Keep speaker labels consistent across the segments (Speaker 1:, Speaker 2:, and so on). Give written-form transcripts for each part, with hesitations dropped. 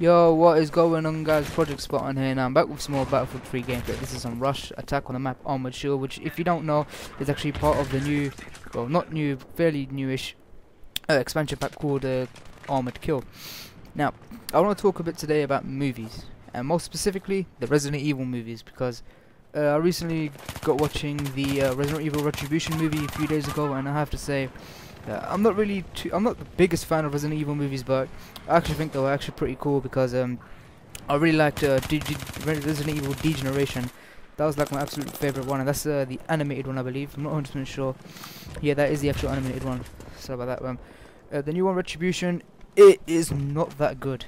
Speaker 1: Yo, what is going on, guys? Project Spot on here. Now I'm back with some more Battlefield 3 gameplay. This is some Rush attack on the map Armour, which, if you don't know, is actually part of the new, well, not new, fairly newish expansion pack called Armored Kill. Now, I want to talk a bit today about movies, and more specifically, the Resident Evil movies, because I recently got watching the Resident Evil Retribution movie a few days ago, and I have to say, I'm not the biggest fan of Resident Evil movies, but I actually think they were actually pretty cool because I really liked Resident Evil Degeneration. That was like my absolute favorite one, and that's the animated one, I believe. I'm not 100% sure. Yeah, that is the actual animated one. Sorry about that. The new one, Retribution, it is not that good.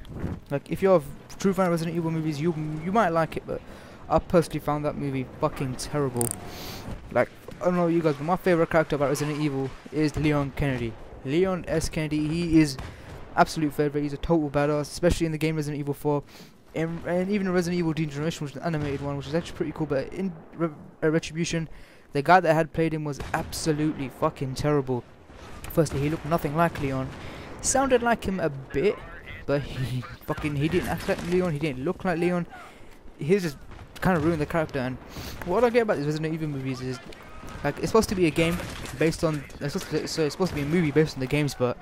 Speaker 1: Like, if you're a true fan of Resident Evil movies, you might like it, but I personally found that movie fucking terrible. Like, I don't know you guys, but my favorite character about Resident Evil is Leon Kennedy. Leon S. Kennedy, he is absolute favorite. He's a total badass, especially in the game Resident Evil 4. And even in Resident Evil Degeneration, which is an animated one, which is actually pretty cool. But in Retribution, the guy that had played him was absolutely fucking terrible. Firstly, he looked nothing like Leon. Sounded like him a bit, but he didn't act like Leon. He didn't look like Leon. He just kind of ruined the character. And what I get about these Resident Evil movies is, like, it's supposed to be a game based on, it's supposed to be a movie based on the games, but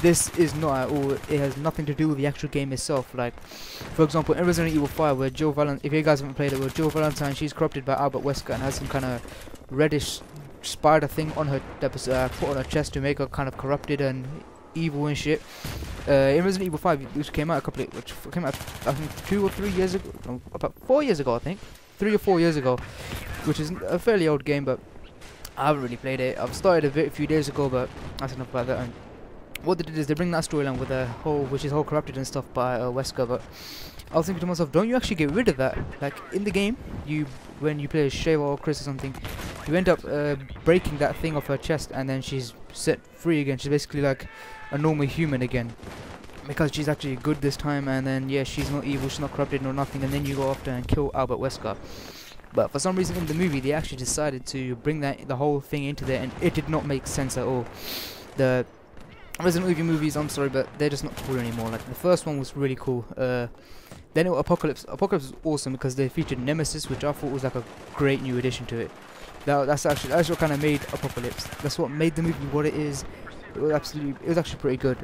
Speaker 1: this is not at all. It has nothing to do with the actual game itself. Like, for example, in Resident Evil 5, where Jill Valentine, if you guys haven't played it, where Jill Valentine, she's corrupted by Albert Wesker and has some kind of reddish spider thing on her that was put on her chest to make her kind of corrupted and evil and shit. In Resident Evil 5, which came out I think 2 or 3 years ago, no, about 4 years ago, I think, 3 or 4 years ago, which is a fairly old game, but I haven't really played it. I've started a bit a few days ago, but that's enough about that. And what they did is they bring that storyline with the whole, which is whole corrupted and stuff by Wesker. But I was thinking to myself, don't you actually get rid of that? Like, in the game, when you play as Sheva or Chris or something, you end up breaking that thing off her chest, and then she's set free again. She's basically like a normal human again, because she's actually good this time. And then yeah, she's not evil, she's not corrupted nor nothing. And then you go after and kill Albert Wesker. But for some reason in the movie, they actually decided to bring the whole thing into there, and it did not make sense at all. The Resident Evil movies, I'm sorry, but they're just not cool anymore. Like, the first one was really cool. Then it was Apocalypse. Apocalypse was awesome because they featured Nemesis, which I thought was like a great new addition to it. That's what kind of made Apocalypse. That's what made the movie what it is. It was actually pretty good.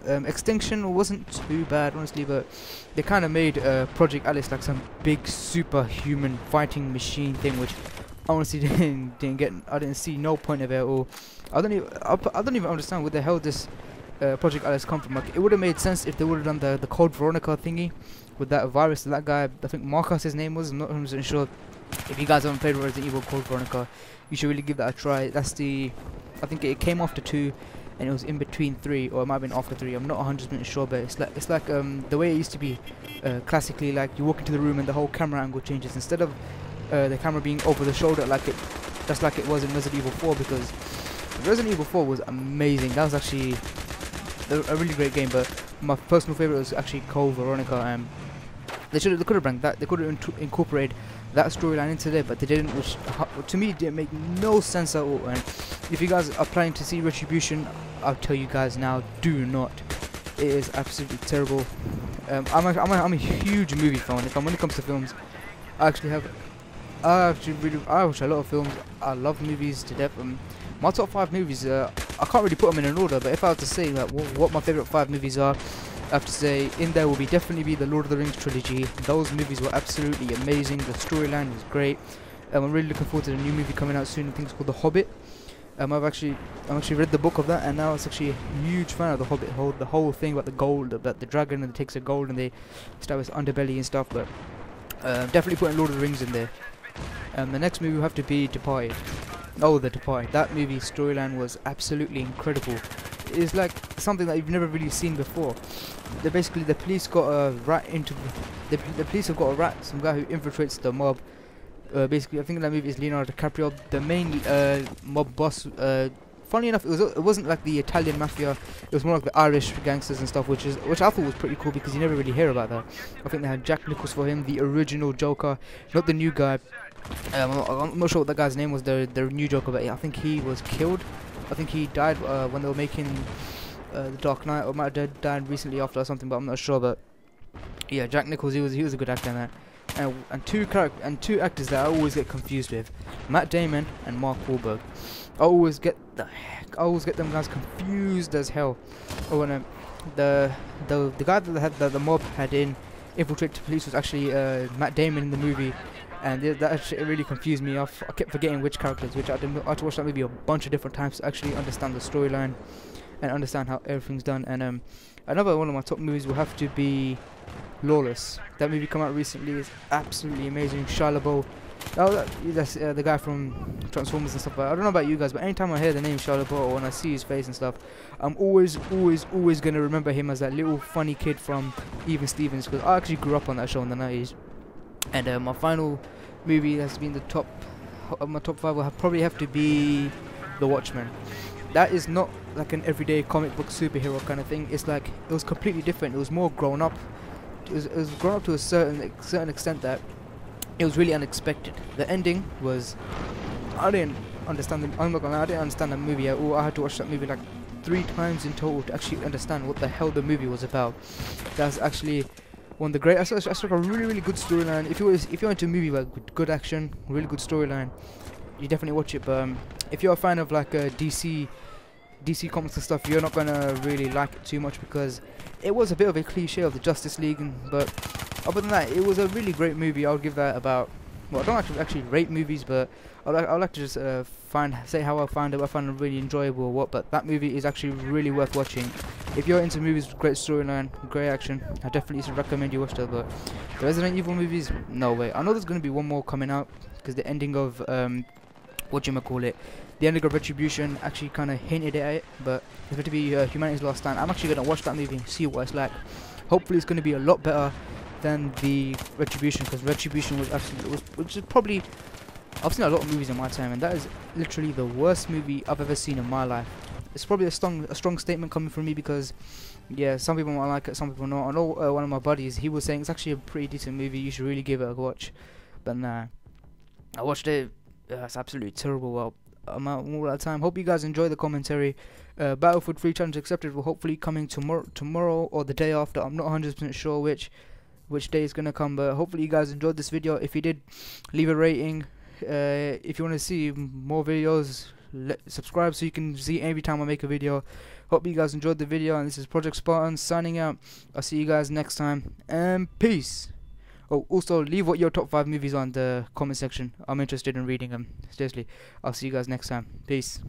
Speaker 1: Extinction wasn't too bad, honestly, but they kind of made Project Alice like some big superhuman fighting machine thing, which I honestly I didn't see no point of it at all. I don't even understand where the hell this Project Alice come from. Like, it would have made sense if they would have done the Code Veronica thingy with that virus. That guy, I think Marcus his name was. I'm not 100% sure. If you guys haven't played Resident Evil Code Veronica, you should really give that a try. I think it came after 2. And it was in between 3, or it might have been after 3. I'm not 100% sure, but it's like the way it used to be classically. Like, you walk into the room and the whole camera angle changes. Instead of the camera being over the shoulder just like it was in Resident Evil 4, because Resident Evil 4 was amazing. That was actually a really great game. But my personal favorite was actually Code Veronica. They could have brought that. They could have incorporated that storyline into there, but they didn't, which to me didn't make no sense at all. And if you guys are planning to see Retribution, I'll tell you guys now, do not. It is absolutely terrible. I'm a huge movie fan. When it comes to films, I watch a lot of films. I love movies to death. My top 5 movies, I can't really put them in an order, but if I was to say like what my favorite 5 movies are, I have to say in there will definitely be the Lord of the Rings trilogy. Those movies were absolutely amazing. The storyline was great. I'm really looking forward to the new movie coming out soon. I think it's called The Hobbit. I've actually read the book of that, and now it's actually a huge fan of The Hobbit. The whole thing about the gold, about the dragon and it takes the gold and they establish underbelly and stuff. But definitely putting Lord of the Rings in there. The next movie will have to be Departed. Oh, The Departed. That movie storyline was absolutely incredible. It's like something that you've never really seen before. The police got a rat into the police have got a rat, some guy who infiltrates the mob. Basically, I think that movie is Leonardo DiCaprio, the main mob boss. Funny enough, it wasn't like the Italian mafia. It was more like the Irish gangsters and stuff, which I thought was pretty cool because you never really hear about that. I think they had Jack Nicholson for him, the original Joker, not the new guy. I'm not sure what that guy's name was, the new Joker, but I think he was killed. I think he died when they were making The Dark Knight, or might have died recently after or something, but I'm not sure. But Yeah, Jack Nichols, he was a good actor in that. And two actors that I always get confused with, Matt Damon and Mark Wahlberg. I always get them guys confused as hell. Oh, and the guy that the mob had in Infiltrate the Police was actually Matt Damon in the movie, and that actually really confused me. I kept forgetting which characters, which I had to watch that movie a bunch of different times to actually understand the storyline and understand how everything's done. And another one of my top movies will have to be Lawless. That movie come out recently, is absolutely amazing. Shia LaBeouf. Oh, that's the guy from Transformers and stuff. But I don't know about you guys, but anytime I hear the name Shia LaBeouf or when I see his face and stuff, I'm always gonna remember him as that little funny kid from Even Stevens, because I actually grew up on that show in the 90s. And my final movie that's been the top of my top 5 will probably have to be The Watchmen. That is not like an everyday comic book superhero kind of thing. It's like, it was completely different. It was more grown up. It was grown up to a certain extent that it was really unexpected. The ending was, I didn't understand I'm not gonna lie, I didn't understand the movie at all. I had to watch that movie like 3 times in total to actually understand what the hell the movie was about. That's actually one of the great. That's like a really good storyline. If you're into a movie with good action, really good storyline, you definitely watch it. But if you're a fan of like DC comics and stuff, you're not gonna really like it too much, because it was a bit of a cliche of the Justice League. But other than that, it was a really great movie. I would give that about, well, I don't actually rate movies, but I like to just say how I found it. I found it really enjoyable or what. But that movie is actually really worth watching. If you're into movies with great storyline, great action, I definitely recommend you watch that. But the Resident Evil movies, no way. I know there's gonna be one more coming out, because the ending of the ending of Retribution actually kind of hinted at it, but it's going to be Humanity's Last Stand. I'm actually going to watch that movie and see what it's like. Hopefully it's going to be a lot better than the Retribution, because Retribution was absolutely, which is probably, I've seen a lot of movies in my time, and that is literally the worst movie I've ever seen in my life. It's probably a strong statement coming from me, because yeah, some people might like it, some people not. I know one of my buddies, he was saying it's actually a pretty decent movie, you should really give it a watch. But nah, I watched it. It's absolutely terrible. Well, I'm out all that time. Hope you guys enjoy the commentary. Battlefield 3 challenge accepted will hopefully coming tomorrow or the day after. I'm not 100% sure which day is gonna come, but hopefully you guys enjoyed this video. If you did, leave a rating. If you want to see more videos, subscribe so you can see every time I make a video. Hope you guys enjoyed the video, and this is Project Spartan signing out. I'll see you guys next time, and peace. Oh, also leave what your top 5 movies are in the comment section. I'm interested in reading them. Seriously. I'll see you guys next time. Peace.